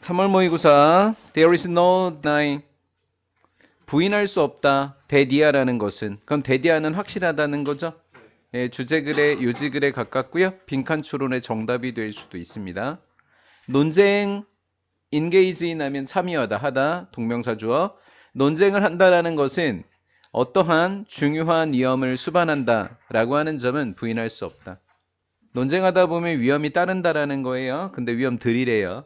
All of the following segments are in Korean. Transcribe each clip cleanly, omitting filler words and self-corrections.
3월 모의고사 There is no denying 부인할 수 없다. 대디아라는 것은 그럼 대디아는 확실하다는 거죠. 예, 주제글에 요지글에 가깝고요. 빈칸 추론의 정답이 될 수도 있습니다. 논쟁 engage 하면 참여하다 하다 동명사 주어 논쟁을 한다라는 것은 어떠한 중요한 위험을 수반한다 라고 하는 점은 부인할 수 없다. 논쟁하다 보면 위험이 따른다라는 거예요. 근데 위험들이래요.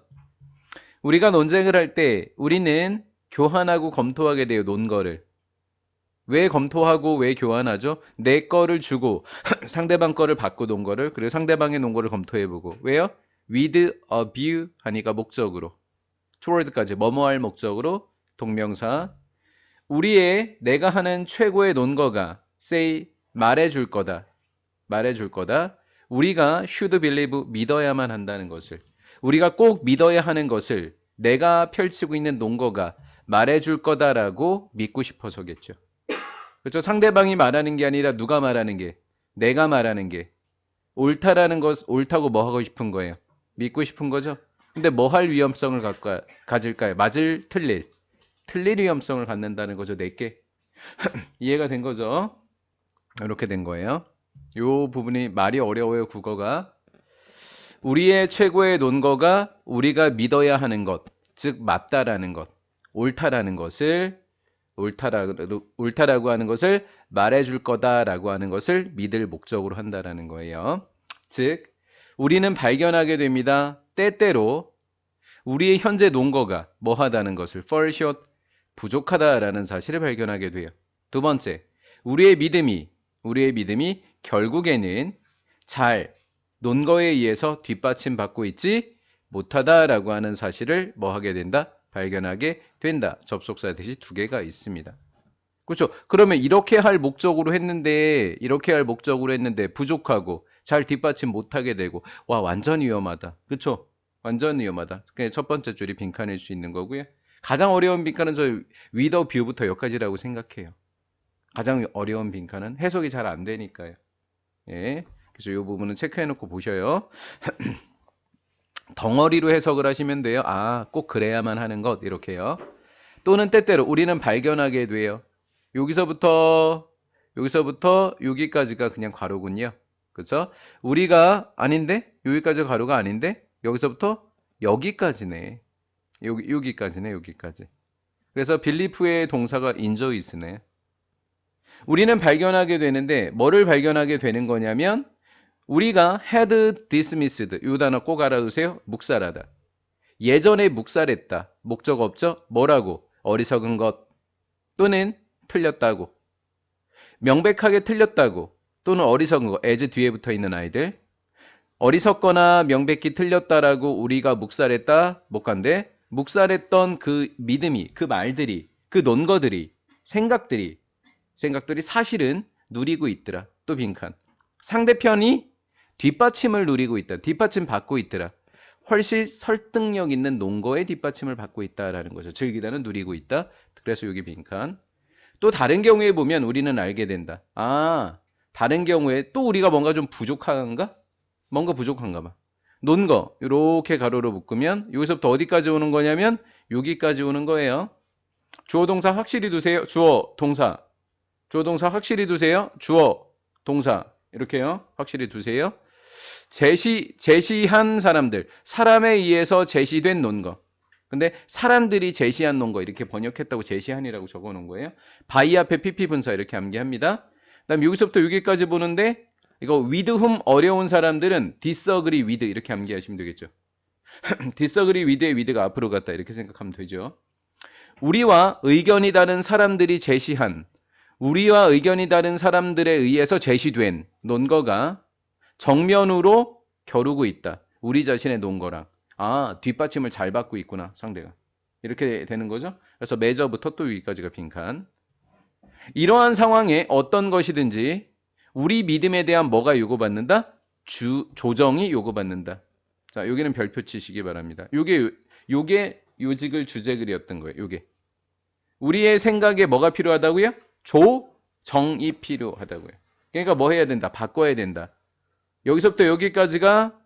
우리가 논쟁을 할 때 우리는 교환하고 검토하게 돼요. 논거를. 왜 검토하고 왜 교환하죠? 내 거를 주고 상대방 거를 받고 논거를 그리고 상대방의 논거를 검토해보고 왜요? with a view 하니까 목적으로 toward까지 뭐뭐할 목적으로 동명사 우리의 내가 하는 최고의 논거가 say 말해줄 거다. 말해줄 거다. 우리가 should believe 믿어야만 한다는 것을 우리가 꼭 믿어야 하는 것을 내가 펼치고 있는 논거가 말해줄 거다라고 믿고 싶어서겠죠. 그렇죠. 상대방이 말하는 게 아니라 누가 말하는 게 내가 말하는 게 옳다라는 것 옳다고 뭐 하고 싶은 거예요. 믿고 싶은 거죠. 근데 뭐 할 위험성을 가질까요? 맞을 틀릴 위험성을 갖는다는 거죠. 내게 이해가 된 거죠. 이렇게 된 거예요. 요 부분이 말이 어려워요. 국어가 우리의 최고의 논거가 우리가 믿어야 하는 것, 즉 맞다라는 것, 옳다라는 것을 옳다라고 하는 것을 말해줄 거다라고 하는 것을 믿을 목적으로 한다라는 거예요. 즉 우리는 발견하게 됩니다. 때때로 우리의 현재 논거가 뭐하다는 것을 fall short, 부족하다라는 사실을 발견하게 돼요. 두 번째, 우리의 믿음이 결국에는 잘 논거에 의해서 뒷받침받고 있지 못하다라고 하는 사실을 뭐하게 된다? 발견하게 된다. 접속사 대시 두 개가 있습니다. 그렇죠. 그러면 이렇게 할 목적으로 했는데 부족하고 잘 뒷받침 못하게 되고 와 완전 위험하다. 그렇죠. 완전 위험하다. 그게 첫 번째 줄이 빈칸일 수 있는 거고요. 가장 어려운 빈칸은 저 위더 뷰부터 여기까지라고 생각해요. 가장 어려운 빈칸은 해석이 잘 안 되니까요. 예. 그래서 이 부분은 체크해 놓고 보셔요. 덩어리로 해석을 하시면 돼요. 아, 꼭 그래야만 하는 것 이렇게요. 또는 때때로 우리는 발견하게 돼요. 여기서부터 여기까지가 그냥 괄호군요. 그렇죠? 우리가 아닌데 여기까지가 괄호가 아닌데 여기서부터 여기까지네. 여기까지. 그래서 빌리프의 동사가 enjoys네. 우리는 발견하게 되는데 뭐를 발견하게 되는 거냐면 우리가 had dismissed 이 단어 꼭 알아두세요. 묵살하다. 예전에 묵살했다. 목적 없죠? 뭐라고? 어리석은 것 또는 틀렸다고. 명백하게 틀렸다고 또는 어리석은 것. as 뒤에 붙어 있는 아이들. 어리석거나 명백히 틀렸다라고 우리가 묵살했다. 못 간대. 묵살했던 그 믿음이, 그 말들이, 그 논거들이, 생각들이 사실은 누리고 있더라. 또 빈칸. 상대편이 뒷받침을 누리고 있다. 뒷받침 받고 있더라. 훨씬 설득력 있는 논거의 뒷받침을 받고 있다라는 거죠. 즐기다는 누리고 있다. 그래서 여기 빈칸. 또 다른 경우에 보면 우리는 알게 된다. 아, 다른 경우에 또 우리가 뭔가 좀 부족한가? 뭔가 부족한가 봐. 논거 이렇게 가로로 묶으면 여기서부터 어디까지 오는 거냐면 여기까지 오는 거예요. 주어 동사 확실히 두세요. 주어 동사 확실히 두세요. 주어 동사 이렇게요. 확실히 두세요. 제시한 사람들, 사람에 의해서 제시된 논거. 근데 사람들이 제시한 논거 이렇게 번역했다고 제시한이라고 적어 놓은 거예요. by 앞에 pp 분사 이렇게 암기합니다. 그다음 여기서부터 여기까지 보는데 이거 with whom 어려운 사람들은 disagree with 이렇게 암기하시면 되겠죠. disagree with의 with가 앞으로 갔다 이렇게 생각하면 되죠. 우리와 의견이 다른 사람들이 제시한 우리와 의견이 다른 사람들에 의해서 제시된 논거가 정면으로 겨루고 있다. 우리 자신의 논거랑. 아, 뒷받침을 잘 받고 있구나, 상대가. 이렇게 되는 거죠. 그래서 매저부터 또 여기까지가 빈칸. 이러한 상황에 어떤 것이든지 우리 믿음에 대한 뭐가 요구받는다? 조정이 요구받는다. 자, 여기는 별표 치시기 바랍니다. 요게 요직을 주제글이었던 거예요. 요게. 우리의 생각에 뭐가 필요하다고요? 조정이 필요하다고요. 그러니까 뭐 해야 된다? 바꿔야 된다. 여기서부터 여기까지가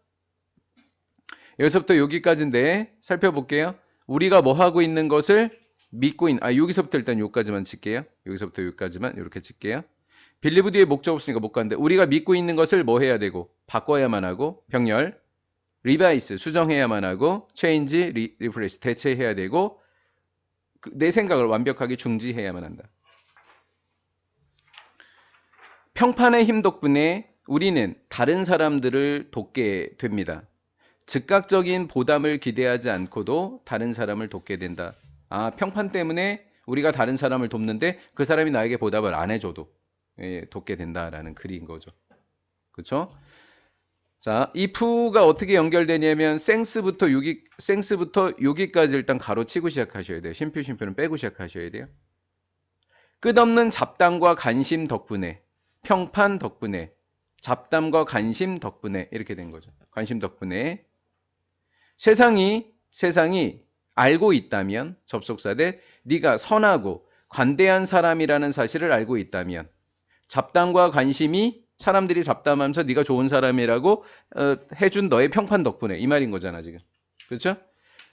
여기서부터 여기까지인데 살펴볼게요. 우리가 뭐 하고 있는 것을 믿고 여기서부터 일단 여기까지만 칠게요. 여기서부터 여기까지만 이렇게 칠게요. 빌리브 뒤에 목적 없으니까 못 가는데 우리가 믿고 있는 것을 뭐 해야 되고 바꿔야만 하고 병렬 리바이스 수정해야만 하고 체인지 리프레시 대체해야 되고 내 생각을 완벽하게 중지해야만 한다. 평판의 힘 덕분에 우리는 다른 사람들을 돕게 됩니다. 즉각적인 보답을 기대하지 않고도 다른 사람을 돕게 된다. 평판 때문에 우리가 다른 사람을 돕는데 그 사람이 나에게 보답을 안 해줘도 돕게 된다라는 글인 거죠. 그렇죠? 자, if가 어떻게 연결되냐면 생스부터 여기까지 일단 가로치고 시작하셔야 돼요. 쉼표는 빼고 시작하셔야 돼요. 끝없는 잡담과 관심 덕분에 평판 덕분에 잡담과 관심 덕분에 이렇게 된 거죠. 관심 덕분에 세상이 알고 있다면 접속사 대 네가 선하고 관대한 사람이라는 사실을 알고 있다면 잡담과 관심이 사람들이 잡담하면서 네가 좋은 사람이라고 해준 너의 평판 덕분에 이 말인 거잖아 지금. 그렇죠?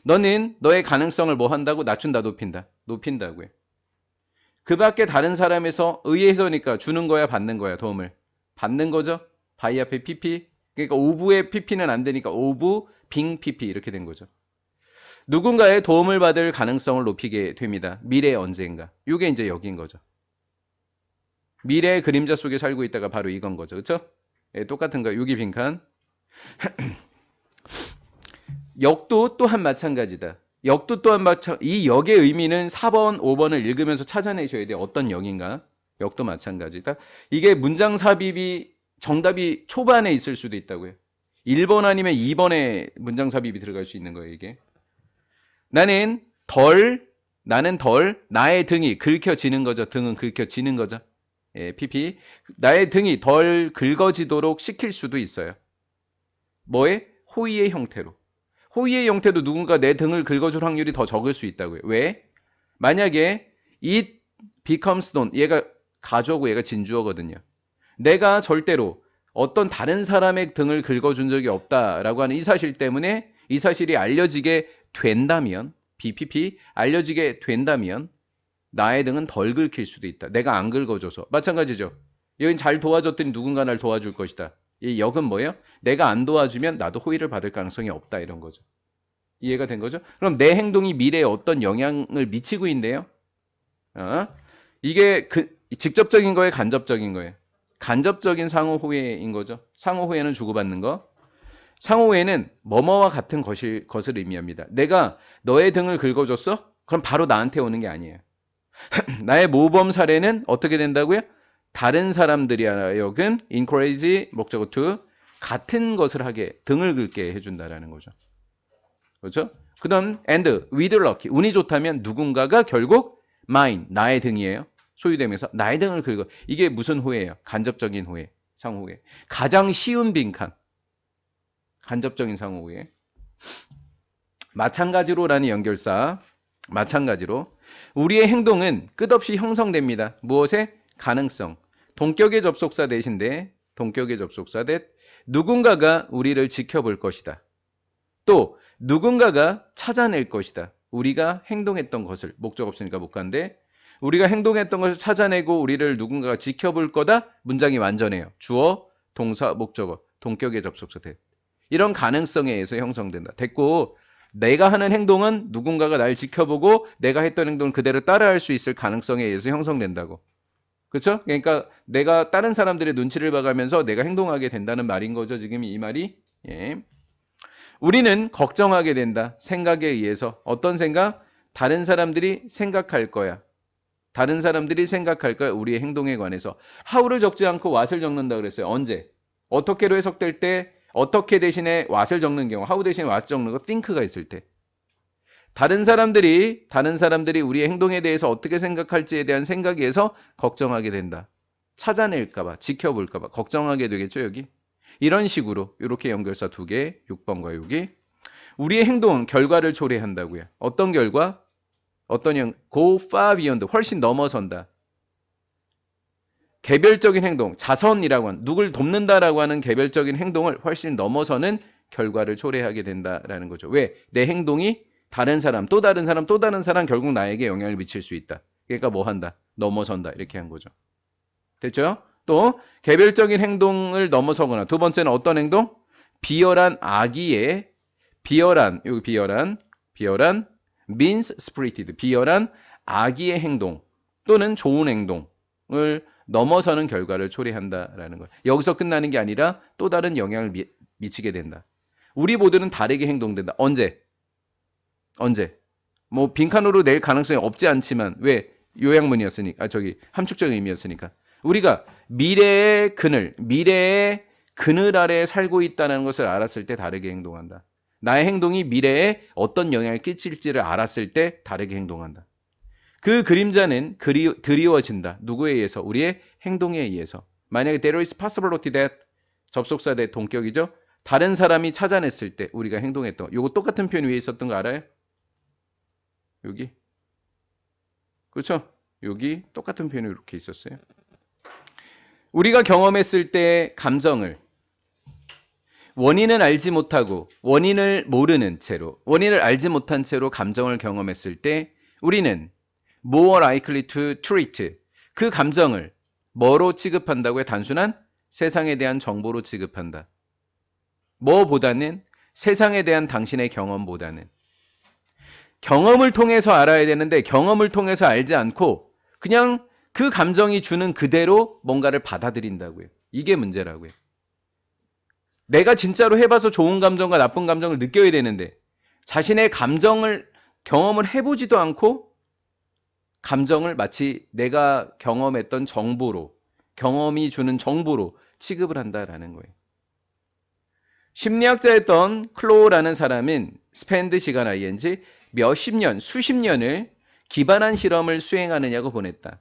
너는 너의 가능성을 뭐 한다고? 낮춘다 높인다고요. 그 밖에 다른 사람에서 의해서니까 주는 거야 받는 거야 도움을 받는 거죠. 바이 앞에 pp 그러니까 오브의 pp는 안 되니까 오브 빙 pp 이렇게 된 거죠. 누군가의 도움을 받을 가능성을 높이게 됩니다. 미래 언젠가. 이게 이제 여기인 거죠. 미래의 그림자 속에 살고 있다가 바로 이건 거죠. 그렇죠? 똑같은 거. 여기 빈칸. 역도 또한 마찬가지다. 이 역의 의미는 4번, 5번을 읽으면서 찾아내셔야 돼요. 어떤 역인가? 역도 마찬가지다. 이게 문장 삽입이 정답이 초반에 있을 수도 있다고요. 1번 아니면 2번에 문장 삽입이 들어갈 수 있는 거예요, 이게. 나는 덜 나의 등이 긁혀지는 거죠. 등은 긁혀지는 거죠. pp. 나의 등이 덜 긁어지도록 시킬 수도 있어요. 뭐에? 호의의 형태로. 호의의 형태도 누군가 내 등을 긁어줄 확률이 더 적을 수 있다고요. 왜? 만약에 it becomes known, 얘가 가주어고 얘가 진주어거든요. 내가 절대로 어떤 다른 사람의 등을 긁어준 적이 없다라고 하는 이 사실 때문에 이 사실이 알려지게 된다면 BPP 알려지게 된다면 나의 등은 덜 긁힐 수도 있다. 내가 안 긁어줘서. 마찬가지죠. 여긴 잘 도와줬더니 누군가 날 도와줄 것이다. 이 역은 뭐예요? 내가 안 도와주면 나도 호의를 받을 가능성이 없다 이런 거죠. 이해가 된 거죠? 그럼 내 행동이 미래에 어떤 영향을 미치고 있네요. 이게 직접적인 거예요? 간접적인 거예요? 간접적인 상호호의인 거죠. 상호호의는 주고받는 거. 상호호의는 뭐뭐와 같은 것을 의미합니다. 내가 너의 등을 긁어줬어? 그럼 바로 나한테 오는 게 아니에요. 나의 모범 사례는 어떻게 된다고요? 다른 사람들이 하여금 encourage 목적어 to 같은 것을 하게 등을 긁게 해준다라는 거죠. 그렇죠? 그다음 and with luck 운이 좋다면 누군가가 결국 mine 나의 등이에요. 소유되면서 나의 등을 긁어. 이게 무슨 호예요? 간접적인 호예, 상호호예. 가장 쉬운 빈칸. 간접적인 상호호예. 마찬가지로라는 연결사. 마찬가지로 우리의 행동은 끝없이 형성됩니다. 무엇에? 가능성. 동격의 접속사 대신데 동격의 접속사 대 누군가가 우리를 지켜볼 것이다. 또 누군가가 찾아낼 것이다. 우리가 행동했던 것을 목적 없으니까 못 간데 우리가 행동했던 것을 찾아내고 우리를 누군가가 지켜볼 거다. 문장이 완전해요. 주어, 동사, 목적어, 동격의 접속사 대 이런 가능성에 의해서 형성된다. 됐고 내가 하는 행동은 누군가가 날 지켜보고 내가 했던 행동을 그대로 따라할 수 있을 가능성에 의해서 형성된다고. 그렇죠? 그러니까 내가 다른 사람들의 눈치를 봐가면서 내가 행동하게 된다는 말인 거죠. 지금 이 말이. 예. 우리는 걱정하게 된다. 생각에 의해서. 어떤 생각? 다른 사람들이 생각할 거야. 다른 사람들이 생각할 거야. 우리의 행동에 관해서. how를 적지 않고 what을 적는다 그랬어요. 언제? 어떻게로 해석될 때 어떻게 대신에 what을 적는 경우 how 대신에 what을 적는 거 think가 있을 때 다른 사람들이 우리의 행동에 대해서 어떻게 생각할지에 대한 생각에 의해서 걱정하게 된다. 찾아낼까 봐, 지켜볼까 봐 걱정하게 되겠죠, 여기. 이런 식으로 이렇게 연결사 2개, 6번과 여기. 우리의 행동은 결과를 초래한다고요. 어떤 결과? go far beyond, 훨씬 넘어선다. 개별적인 행동, 자선이라고 하는 누굴 돕는다라고 하는 개별적인 행동을 훨씬 넘어서는 결과를 초래하게 된다라는 거죠. 왜? 내 행동이 다른 사람, 또 다른 사람, 또 다른 사람 결국 나에게 영향을 미칠 수 있다. 그러니까 뭐 한다? 넘어선다. 이렇게 한 거죠. 됐죠? 또 개별적인 행동을 넘어서거나 두 번째는 어떤 행동? 비열한 악의에 여기 비열한 means spirited 비열한 악의의 행동 또는 좋은 행동을 넘어서는 결과를 초래한다라는 거예요. 여기서 끝나는 게 아니라 또 다른 영향을 미치게 된다. 우리 모두는 다르게 행동된다. 언제? 뭐 빈칸으로 낼 가능성이 없지 않지만 왜? 요약문이었으니까 함축적 의미였으니까 우리가 미래의 그늘 아래에 살고 있다는 것을 알았을 때 다르게 행동한다. 나의 행동이 미래에 어떤 영향을 끼칠지를 알았을 때 다르게 행동한다. 그 그림자는 드리워진다. 누구에 의해서? 우리의 행동에 의해서. 만약에 there is possibility that 접속사 대 동격이죠. 다른 사람이 찾아냈을 때 우리가 행동했던 요거 똑같은 표현 위에 있었던 거 알아요? 여기 그렇죠? 여기 똑같은 표현이 이렇게 있었어요. 우리가 경험했을 때 감정을 원인을 알지 못하고 원인을 모르는 채로 원인을 알지 못한 채로 감정을 경험했을 때 우리는 more likely to treat 그 감정을 뭐로 취급한다고요? 단순한 세상에 대한 정보로 취급한다. 뭐보다는 세상에 대한 당신의 경험보다는 경험을 통해서 알아야 되는데 경험을 통해서 알지 않고 그냥 그 감정이 주는 그대로 뭔가를 받아들인다고요. 이게 문제라고요. 내가 진짜로 해봐서 좋은 감정과 나쁜 감정을 느껴야 되는데 자신의 경험을 해보지도 않고 감정을 마치 내가 경험했던 정보로 경험이 주는 정보로 취급을 한다라는 거예요. 심리학자였던 클로우라는 사람은 spend 시간 ing 몇십 년, 수십 년을 기반한 실험을 수행하느냐고 보냈다.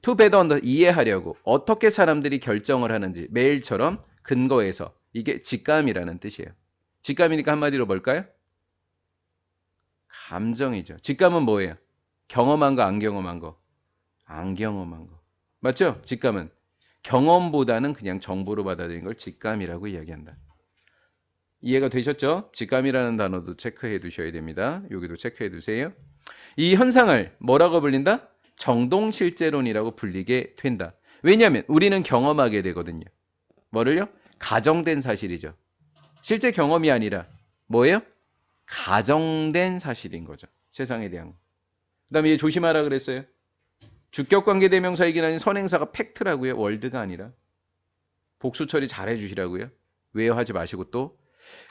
to better 이해하려고 어떻게 사람들이 결정을 하는지 매일처럼 근거해서 이게 직감이라는 뜻이에요. 직감이니까 한마디로 뭘까요? 감정이죠. 직감은 뭐예요? 경험한 거, 안 경험한 거? 안 경험한 거. 맞죠? 직감은 경험보다는 그냥 정보로 받아들인 걸 직감이라고 이야기한다. 이해가 되셨죠? 직감이라는 단어도 체크해 두셔야 됩니다. 여기도 체크해 두세요. 이 현상을 뭐라고 불린다? 정동실제론이라고 불리게 된다. 왜냐하면 우리는 경험하게 되거든요. 뭐를요? 가정된 사실이죠. 실제 경험이 아니라 뭐예요? 가정된 사실인 거죠. 세상에 대한 거. 그 다음에 조심하라 그랬어요. 주격관계대명사이긴 하니 선행사가 팩트라고요. 월드가 아니라. 복수 처리 잘 해주시라고요. 왜요? 하지 마시고 또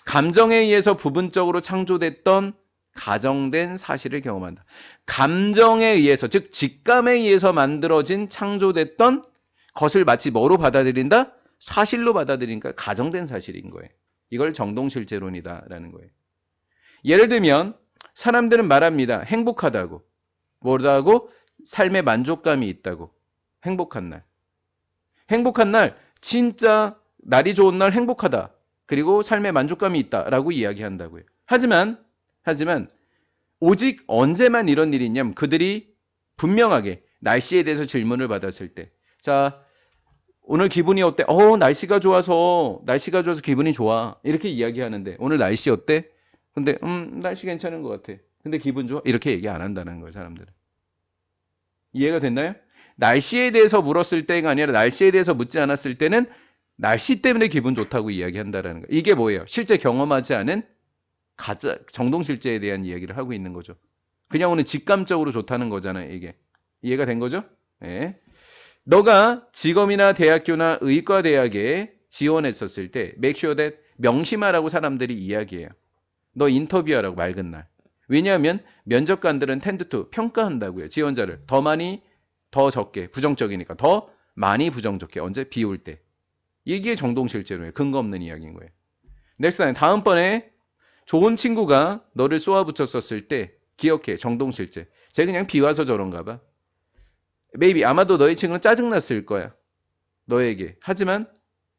감정에 의해서 부분적으로 창조됐던 가정된 사실을 경험한다. 감정에 의해서 즉 직감에 의해서 만들어진 창조됐던 것을 마치 뭐로 받아들인다? 사실로 받아들이니까 가정된 사실인 거예요. 이걸 정동실제론이다라는 거예요. 예를 들면 사람들은 말합니다. 행복하다고. 뭐라고? 삶의 만족감이 있다고. 행복한 날. 행복한 날, 진짜 날이 좋은 날 행복하다. 그리고 삶의 만족감이 있다라고 이야기한다고요. 하지만 오직 언제만 이런 일이 있냐면 그들이 분명하게 날씨에 대해서 질문을 받았을 때 자, 오늘 기분이 어때? 날씨가 좋아서 기분이 좋아. 이렇게 이야기하는데 오늘 날씨 어때? 근데 날씨 괜찮은 것 같아. 근데 기분 좋아? 이렇게 얘기 안 한다는 거예요, 사람들은. 이해가 됐나요? 날씨에 대해서 물었을 때가 아니라 날씨에 대해서 묻지 않았을 때는 날씨 때문에 기분 좋다고 이야기한다는 거예요. 이게 뭐예요? 실제 경험하지 않은 정동실제에 대한 이야기를 하고 있는 거죠. 그냥 오늘 직감적으로 좋다는 거잖아요, 이게. 이해가 된 거죠? 네. 너가 직업이나 대학교나 의과대학에 지원했었을 때 make sure that 명심하라고 사람들이 이야기해요. 너 인터뷰하라고 맑은 날. 왜냐하면 면접관들은 tend to 평가한다고요. 지원자를 더 많이, 더 적게, 부정적이니까 더 많이 부정적게. 언제? 비올 때. 이게 정동실제로예요. 근거 없는 이야기인 거예요. 넥스트 타임. 다음번에 좋은 친구가 너를 쏘아붙였었을 때 기억해. 정동실제. 쟤 그냥 비와서 저런가 봐. maybe 아마도 너의 친구는 짜증났을 거야. 너에게. 하지만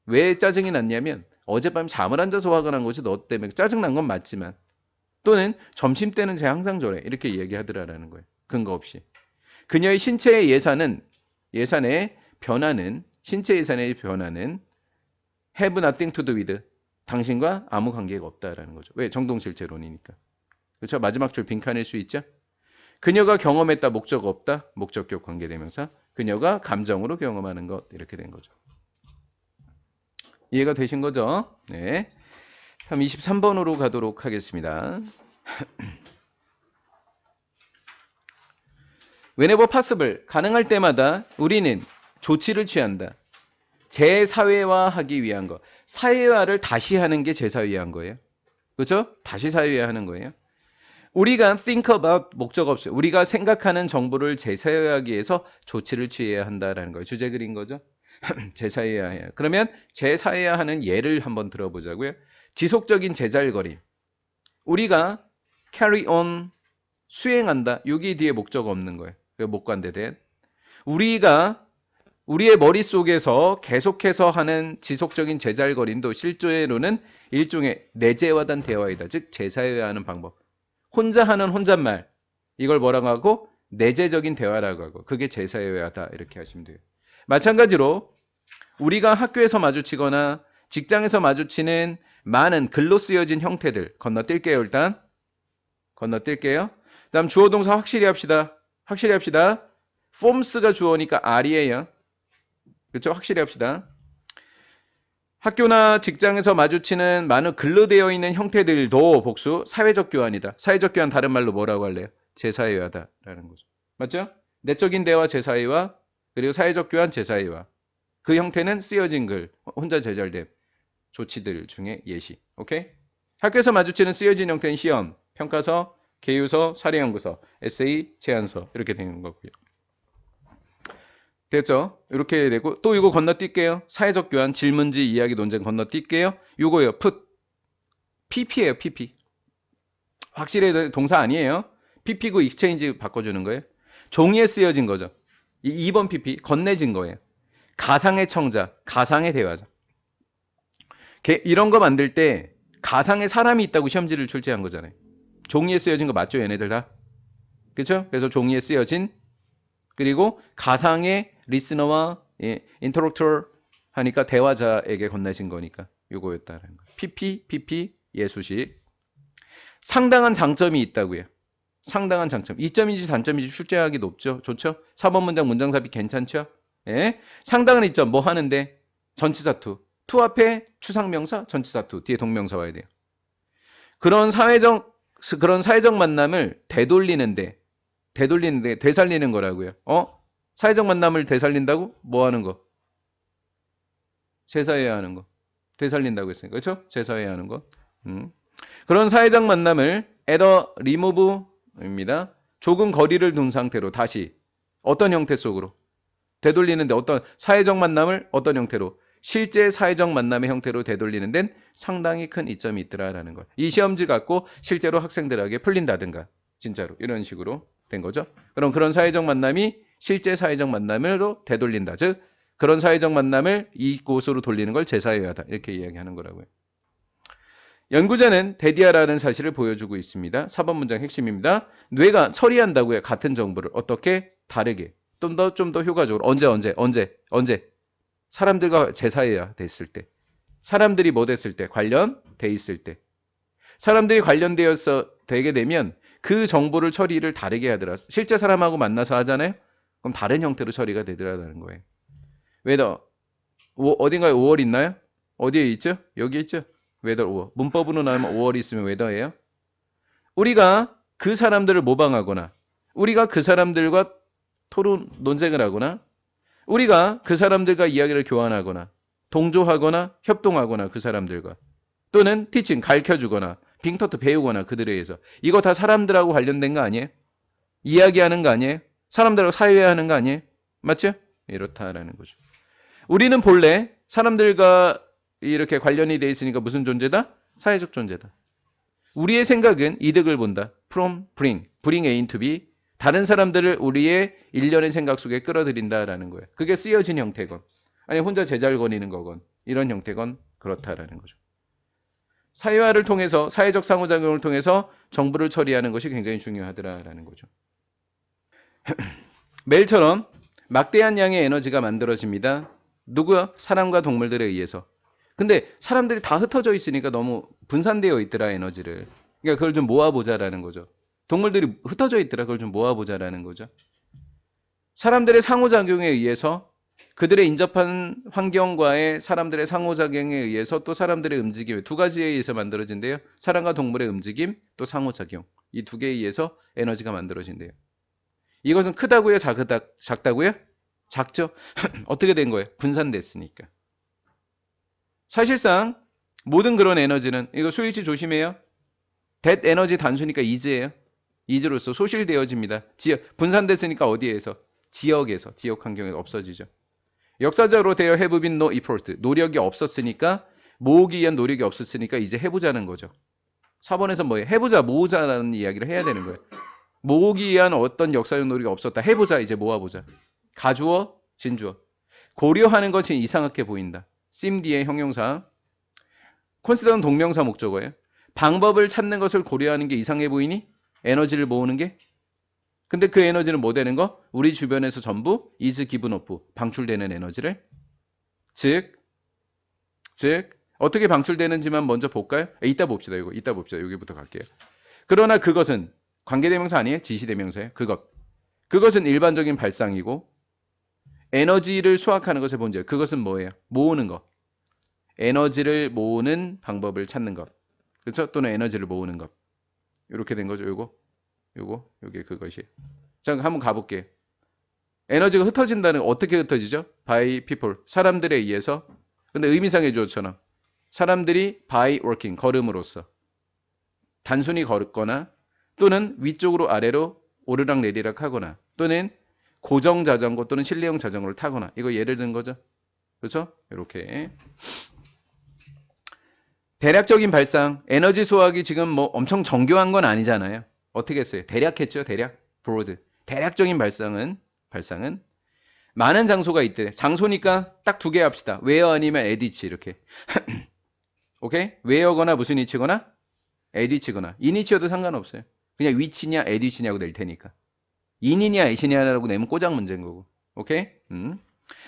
왜 짜증이 났냐면 어젯밤 잠을 안 자서 화가 난 거지 너 때문에 짜증난 건 맞지만 또는 점심 때는 쟤 항상 저래. 이렇게 이야기하더라라는 거예요. 근거 없이. 그녀의 신체 예산의 변화는 have nothing to do with 당신과 아무 관계가 없다라는 거죠. 왜? 정동실제론이니까. 그렇죠? 마지막 줄 빈칸일 수 있죠? 그녀가 경험했다 목적 없다 목적격 관계대명사 그녀가 감정으로 경험하는 것 이렇게 된 거죠. 이해가 되신 거죠? 네. 다음 23번으로 가도록 하겠습니다. Whenever possible 가능할 때마다 우리는 조치를 취한다. 재사회화하기 위한 거. 사회화를 다시 하는 게 재사회화한 거예요. 그렇죠? 다시 사회화하는 거예요. 우리가 think about 목적 없이 우리가 생각하는 정보를 재사회화하기 위해서 조치를 취해야 한다라는 거예요. 주제 그린 거죠. 재사회화해요. 그러면 재사회화하는 예를 한번 들어보자고요. 지속적인 제잘거림. 우리가 carry on 수행한다. 여기 뒤에 목적 없는 거예요. 목관대된. 우리가 우리의 머릿속에서 계속해서 하는 지속적인 제잘거림도 실제로는 일종의 내재화된 대화이다. 즉 재사회화하는 방법. 혼자 하는 혼잣말 이걸 뭐라고 하고 내재적인 대화라고 하고 그게 재사회화다 이렇게 하시면 돼요. 마찬가지로 우리가 학교에서 마주치거나 직장에서 마주치는 많은 글로 쓰여진 형태들 건너뛸게요. 일단 건너뛸게요. 다음 주어 동사 확실히 합시다. 확실히 합시다. forms가 주어니까 R이에요. 그렇죠? 확실히 합시다. 학교나 직장에서 마주치는 많은 글로 되어 있는 형태들도 복수 사회적 교환이다. 사회적 교환 다른 말로 뭐라고 할래요? 재사회화다라는 거죠. 맞죠? 내적인 대화 재사회화 그리고 사회적 교환 재사회화. 그 형태는 쓰여진 글, 혼자 제잘됨 조치들 중에 예시. 오케이? 학교에서 마주치는 쓰여진 형태는 시험, 평가서, 개유서, 사례연구서, 에세이, 제안서 이렇게 되는 거고요. 됐죠? 이렇게 되고 또 이거 건너뛸게요. 사회적 교환, 질문지, 이야기, 논쟁 건너뛸게요. 이거요. put. pp예요. pp. 확실히 동사 아니에요. pp고 exchange 바꿔주는 거예요. 종이에 쓰여진 거죠. 2번 pp 건네진 거예요. 가상의 청자, 가상의 대화자. 이런 거 만들 때 가상의 사람이 있다고 시험지를 출제한 거잖아요. 종이에 쓰여진 거 맞죠? 얘네들 다. 그렇죠? 그래서 종이에 쓰여진 그리고 가상의 리스너와 인터럭터 하니까 대화자에게 건네진 거니까 요거였다는 거. PP 예수식. 상당한 장점이 있다고요. 상당한 장점. 이점인지 단점인지 출제하기 높죠. 좋죠? 4번 문장 문장삽입 괜찮죠? 예. 상당한 이점 뭐 하는데? 전치사 투. 투 앞에 추상명사 전치사 투. 뒤에 동명사 와야 돼요. 그런 사회적 만남을 되돌리는데 되살리는 거라고요. 사회적 만남을 되살린다고? 뭐 하는 거? 재사회화 하는 거. 되살린다고 했으니까. 그렇죠? 재사회화 하는 거. 그런 사회적 만남을 at a remove입니다. 조금 거리를 둔 상태로 다시 어떤 형태 속으로 되돌리는데 어떤 사회적 만남을 어떤 형태로 실제 사회적 만남의 형태로 되돌리는 데는 상당히 큰 이점이 있더라라는 거. 이 시험지 갖고 실제로 학생들에게 풀린다든가 진짜로 이런 식으로 된 거죠. 그럼 그런 사회적 만남이 실제 사회적 만남으로 되돌린다. 즉 그런 사회적 만남을 이곳으로 돌리는 걸 재사회화다. 이렇게 이야기하는 거라고요. 연구자는 대디아라는 사실을 보여주고 있습니다. 4번 문장 핵심입니다. 뇌가 처리한다고요. 같은 정보를 어떻게 다르게 좀 더 효과적으로 언제 사람들과 재사회화 됐을 때 사람들이 뭐 됐을 때 관련돼 있을 때 사람들이 관련되어서 되게 되면 그 정보를 처리를 다르게 하더라. 실제 사람하고 만나서 하잖아요. 그럼 다른 형태로 처리가 되더라는 거예요. whether 어딘가에 5월 있나요? 어디에 있죠? 여기 있죠? whether 5월. 문법으로 나오면 5월이 있으면 whether예요. 우리가 그 사람들을 모방하거나 우리가 그 사람들과 토론 논쟁을 하거나 우리가 그 사람들과 이야기를 교환하거나 동조하거나 협동하거나 그 사람들과 또는 티칭 가르쳐주거나 빙터트 배우거나 그들에 의해서 이거 다 사람들하고 관련된 거 아니에요? 이야기하는 거 아니에요? 사람들하고 사회화하는 거 아니에요? 맞죠? 이렇다라는 거죠. 우리는 본래 사람들과 이렇게 관련이 돼 있으니까 무슨 존재다? 사회적 존재다. 우리의 생각은 이득을 본다. From bring A into B. 다른 사람들을 우리의 일련의 생각 속에 끌어들인다라는 거예요. 그게 쓰여진 형태건 아니 혼자 제잘거리는 거건 이런 형태건 그렇다라는 거죠. 사회화를 통해서 사회적 상호작용을 통해서 정보를 처리하는 것이 굉장히 중요하더라라는 거죠. 매일처럼 막대한 양의 에너지가 만들어집니다. 누구요? 사람과 동물들에 의해서. 근데 사람들이 다 흩어져 있으니까 너무 분산되어 있더라, 에너지를. 그러니까 그걸 좀 모아보자라는 거죠. 동물들이 흩어져 있더라, 그걸 좀 모아보자라는 거죠. 사람들의 상호작용에 의해서 그들의 인접한 환경과의 사람들의 상호작용에 의해서 또 사람들의 움직임, 두 가지에 의해서 만들어진대요. 사람과 동물의 움직임, 또 상호작용. 이 두 개에 의해서 에너지가 만들어진대요. 이것은 크다고요? 작다고요? 작죠? 어떻게 된 거예요? 분산됐으니까. 사실상 모든 그런 에너지는, 이거 스위치 조심해요. that 에너지 단수니까 is예요. is로서 소실되어집니다. 분산됐으니까 어디에서? 지역에서, 지역 환경에서 없어지죠. 역사적으로 there have been no effort. 노력이 없었으니까, 모으기 위한 노력이 없었으니까 이제 해보자는 거죠. 4번에서 뭐예요? 해보자, 모으자라는 이야기를 해야 되는 거예요. 모으기 위한 어떤 역사적 노력이 없었다. 해보자, 이제 모아보자. 가주어, 진주어. 고려하는 것이 이상하게 보인다. seem 뒤에 형용사. consider는 동명사 목적어예요. 방법을 찾는 것을 고려하는 게 이상해 보이니? 에너지를 모으는 게? 근데 그 에너지는 뭐 되는 거? 우리 주변에서 전부 is given off, 방출되는 에너지를. 즉 어떻게 방출되는지만 먼저 볼까요? 이따 봅시다. 이따 봅시다. 여기부터 갈게요. 그러나 그것은 관계대명사 아니에요? 지시대명사예요. 그것은 일반적인 발상이고 에너지를 수확하는 것의 본질. 그것은 뭐예요? 모으는 것. 에너지를 모으는 방법을 찾는 것. 그렇죠? 또는 에너지를 모으는 것. 이렇게 된 거죠. 요게 그것이. 자, 한번 가볼게요. 에너지가 흩어진다는 어떻게 흩어지죠? by people. 사람들에 의해서. 근데 의미상의 주어처럼 사람들이 by working. 걸음으로써. 단순히 걸거나 또는 위쪽으로 아래로 오르락 내리락 하거나 또는 고정 자전거 또는 실내용 자전거를 타거나. 이거 예를 든 거죠. 그렇죠? 이렇게. 대략적인 발상, 에너지 소화기 지금 뭐 엄청 정교한 건 아니잖아요. 어떻게 했어요? 대략했죠. 브로드. 대략적인 발상은 많은 장소가 있대. 장소니까 딱 두 개 합시다. 웨어 아니면 에디치 이렇게. 오케이? 웨어거나 무슨 위치거나 에디치거나. 인위치여도 상관없어요. 그냥 위치냐 에디치냐고 낼 테니까. 인이냐 애시냐라고 내면 꼬장 문제인 거고. 오케이?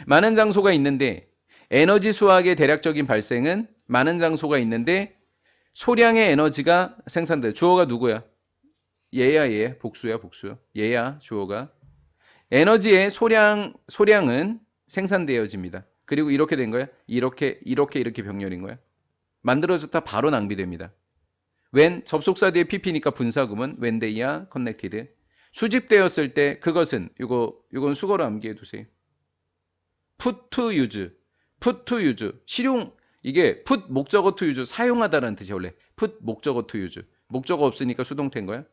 많은 장소가 있는데 에너지 수학의 대략적인 발생은 많은 장소가 있는데 소량의 에너지가 생산돼. 주어가 누구야? 얘야. 복수야. 얘야 주어가. 에너지의 소량은 생산되어집니다. 그리고 이렇게 된 거야. 이렇게 병렬인 거야. 만들어졌다 바로 낭비됩니다. when 접속사 뒤에 pp니까 분사구문 when they are connected. 수집되었을 때 그것은 이건 수거로 암기해 두세요. put to use 실용. 이게 put 목적어 to use 사용하다라는 뜻이 원래 put 목적어 to use. 목적어 없으니까 수동태인 거야.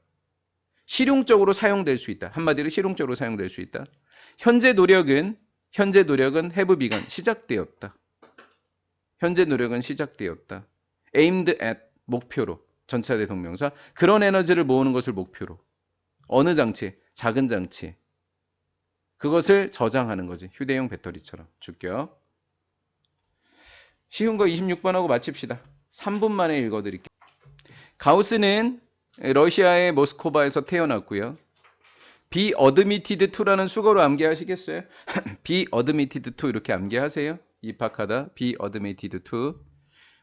실용적으로 사용될 수 있다. 한마디로 실용적으로 사용될 수 있다. 현재 노력은 have begun 시작되었다. 현재 노력은 시작되었다. aimed at 목표로 전차대 동명사. 그런 에너지를 모으는 것을 목표로. 어느 장치? 작은 장치. 그것을 저장하는 거지. 휴대용 배터리처럼. 주격. 쉬운 거 26번하고 마칩시다. 3분 만에 읽어드릴게요. 가우스는 러시아의 모스크바에서 태어났고요. be admitted to라는 수거로 암기하시겠어요? be admitted to 이렇게 암기하세요. 입학하다. be admitted to.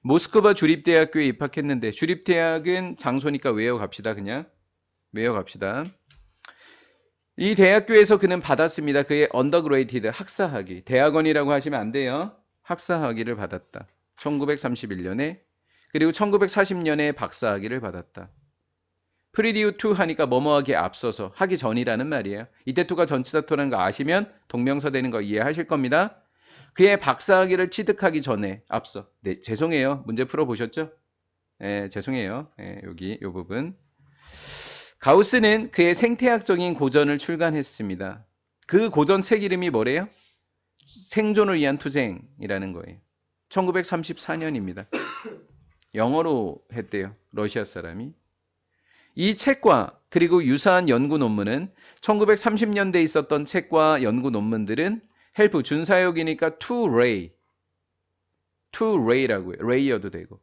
모스크바 주립대학교에 입학했는데 주립대학은 장소니까 외워갑시다. 그냥 외워갑시다. 이 대학교에서 그는 받았습니다. 그의 undergraduate 학사학위. 대학원이라고 하시면 안 돼요. 학사학위를 받았다. 1931년에. 그리고 1940년에 박사학위를 받았다. 프리디우 투 하니까 뭐뭐하기에 앞서서 하기 전이라는 말이에요. 이때 투가 전치사 투라는 거 아시면 동명사 되는 거 이해하실 겁니다. 그의 박사학위를 취득하기 전에 앞서. 네, 죄송해요. 문제 풀어보셨죠? 네, 죄송해요. 네, 여기 이 부분. 가우스는 그의 생태학적인 고전을 출간했습니다. 그 고전 책 이름이 뭐래요? 생존을 위한 투쟁이라는 거예요. 1934년입니다. 영어로 했대요. 러시아 사람이. 이 책과 그리고 유사한 연구 논문은 1930년대에 있었던 책과 연구 논문들은 헬프 준사역이니까 to ray라고 해요. ray여도 되고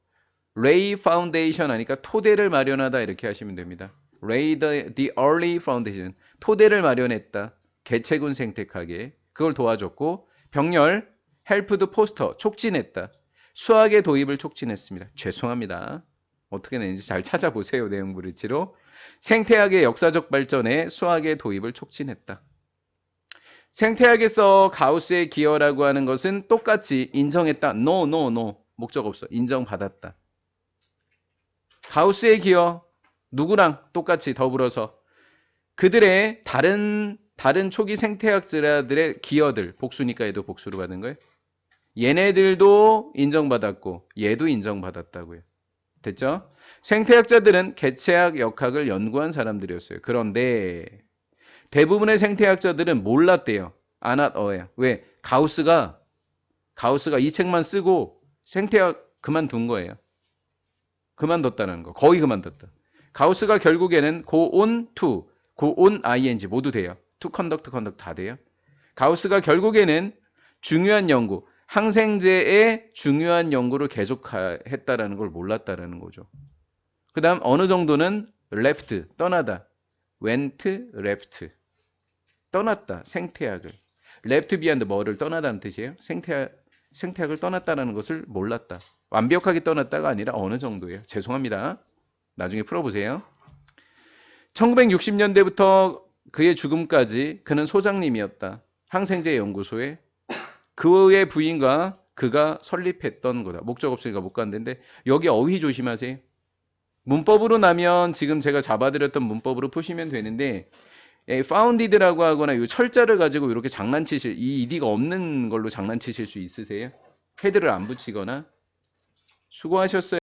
ray foundation 하니까 토대를 마련하다 이렇게 하시면 됩니다. lay the early foundation 토대를 마련했다. 개체군 생태학에 그걸 도와줬고 병렬 helped foster 촉진했다. 수학의 도입을 촉진했습니다. 죄송합니다. 어떻게 되는지 잘 찾아보세요. 내용 브리치로. 생태학의 역사적 발전에 수학의 도입을 촉진했다. 생태학에서 가우스의 기여라고 하는 것은 똑같이 인정했다. No. 목적 없어. 인정받았다. 가우스의 기여 누구랑 똑같이 더불어서 그들의 다른 초기 생태학자들의 기여들, 복수니까 얘도 복수로 받은 거예요. 얘네들도 인정받았고 얘도 인정받았다고요. 됐죠? 생태학자들은 개체학, 역학을 연구한 사람들이었어요. 그런데 대부분의 생태학자들은 몰랐대요. not aware. 왜? 가우스가 이 책만 쓰고 생태학 그만둔 거예요. 그만뒀다는 거. 거의 그만뒀다. 가우스가 결국에는 go on ing 모두 돼요. to conduct 다 돼요. 가우스가 결국에는 중요한 연구, 항생제의 중요한 연구를 계속했다라는 걸 몰랐다라는 거죠. 그 다음 어느 정도는 left, 떠나다. went, left. 떠났다, 생태학을. left behind 뭐를 떠나다는 뜻이에요? 생태학을 떠났다는 것을 몰랐다. 완벽하게 떠났다가 아니라 어느 정도예요. 죄송합니다. 나중에 풀어보세요. 1960년대부터 그의 죽음까지 그는 소장님이었다. 항생제 연구소에. 그의 부인과 그가 설립했던 거다. 목적 없으니까 못 간다는데 여기 어휘 조심하세요. 문법으로 나면 지금 제가 잡아드렸던 문법으로 푸시면 되는데 founded라고 하거나 이 철자를 가지고 이렇게 장난치실 이 ED가 없는 걸로 장난치실 수 있으세요? 헤드를 안 붙이거나 수고하셨어요.